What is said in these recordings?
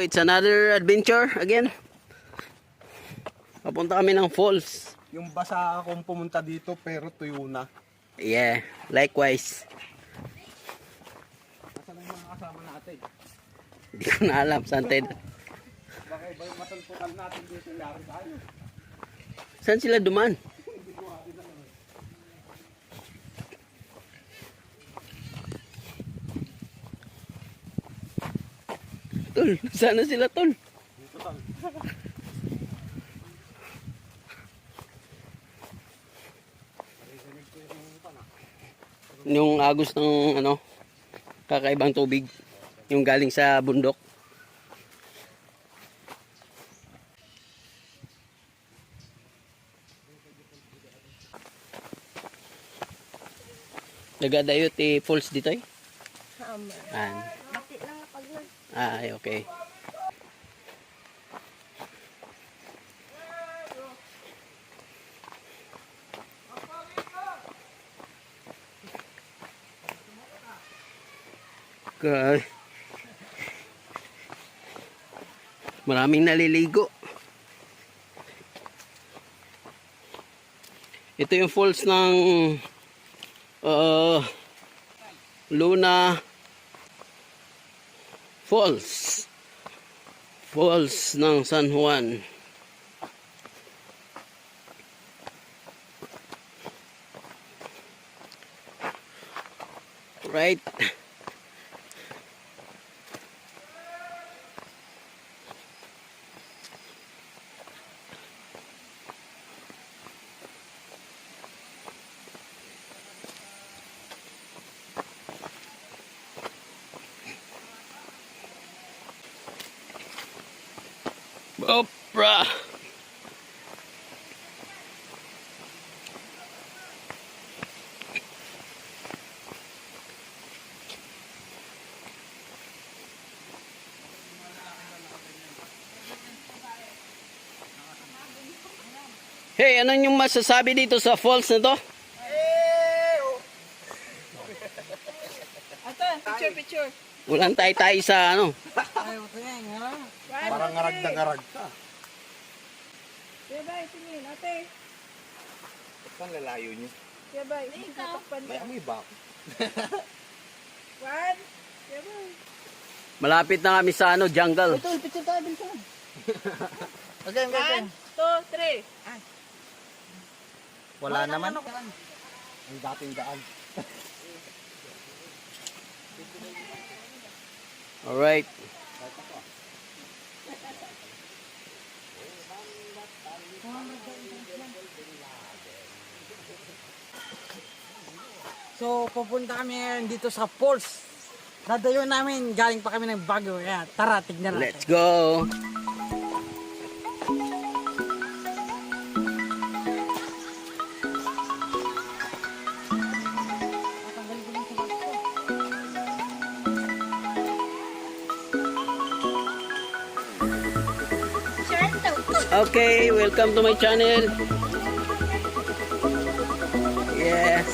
it's another adventure again. Papunta kami ng falls. Yung basa akong pumunta dito pero tuyo na. Yeah, likewise. Nasaan ang mga kasama natin? Hindi ko na alam saan tayo. Baka iba yung matalpukan natin dito yari tayo. Saan sila duman? Tol, sana sila tol. Dito tol. Yung agos ng ano, kakaibang tubig. Yung galing sa bundok. Nagadayo ti falls dito eh. Mati lang pag Ay, okay. Okay. Maraming naliligo. Ito yung falls ng Luna Falls. Falls ng San Juan. Right. Opera. Hey, ano yung masasabi dito sa falls na to? Picture. Walang tay-tay sa ano. Parang ngarag na ngarag ka. Yabay, tingin, ate. Saan lalayo niyo? Yabay, tatakpan May amoy ba? One. Yabay. Malapit na kami sa ano, jungle. Ito, picture tayo din saan. Okay. 1, 2, 3. Wala naman. Ang dating daan. Alright. So, pupunta kami ngayon dito sa falls. Dadayo namin, galing pa kami ng Baguio. Kaya, tara, tignan natin. Let's go. Okay, welcome to my channel. Yes.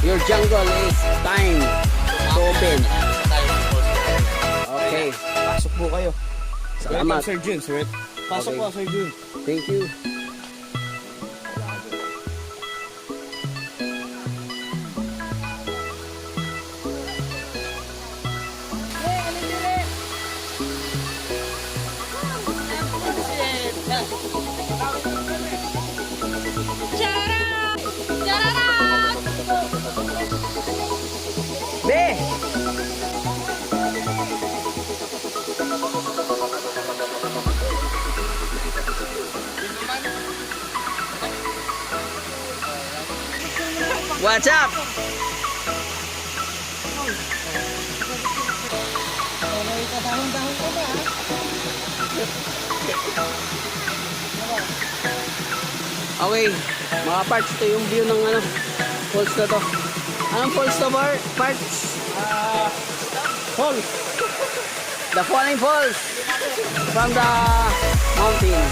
Your jungle is time to open. Okay. Pasok po kayo. Salamat. Sir Jun, sir. Pasok Okay. po, Sir Jun. Thank you. What's up? May kadahon-dahon ko ba? Okay, mga parts, ito yung view ng ano, falls na to. Anong falls to, parts? Falls. The falling falls from the mountain.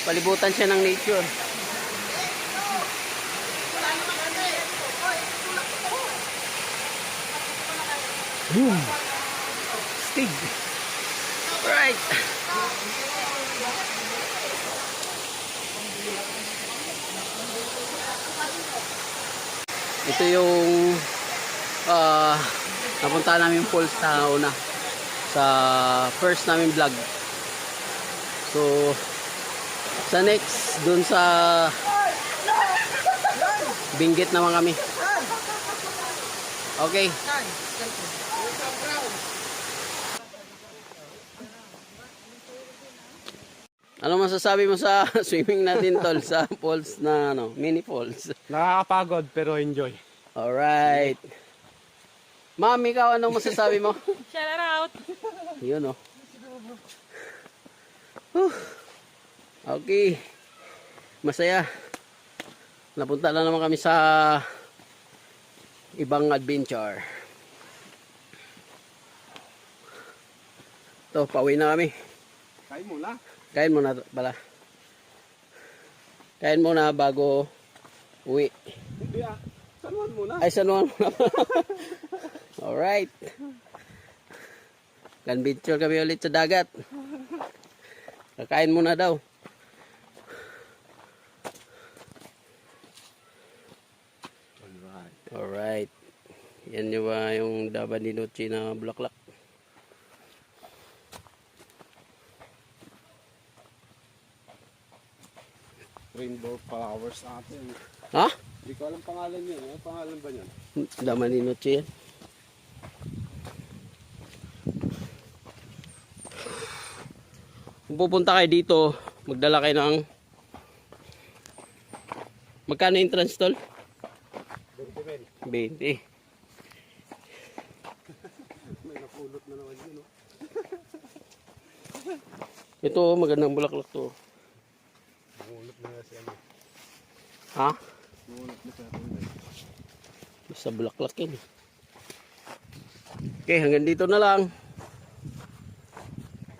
Palibutan siya ng nature. Boom! Stig! Alright. Ito yung napunta namin falls sa una. Sa first namin vlog. So, sa next, dun sa Benguet naman kami. Okay. Ano masasabi mo sa swimming natin, tol, sa falls na ano, mini falls? Nakakapagod pero enjoy. Alright. Ma'am, ikaw anong masasabi mo? Shout out. Yun, oh. Whew. Okay. Masaya. Napunta na naman kami sa ibang adventure. Ito, pauwi na kami. Kain muna. Kain muna pala. Kain muna bago uwi. Hindi sanuhan muna. Ay, sanuhan muna. Alright. Adventure kami ulit sa dagat. Kakain muna daw. Alright. Yan yung ba yung Daban ni Noche na bulaklak. Rainbow flowers natin. Ha? Hindi ko alam pangalan yun. Ano pangalan ba yun? Daban ni Noche yan. Kung pupunta kayo dito, magdala kayo ng magkano entrance tol? 20. May napulot na naman yun. Ito, magandang bulaklak to. Namulot na nga siya. Ha? Namulot na siya. Basta bulaklak yan. Okay, hanggang dito na lang.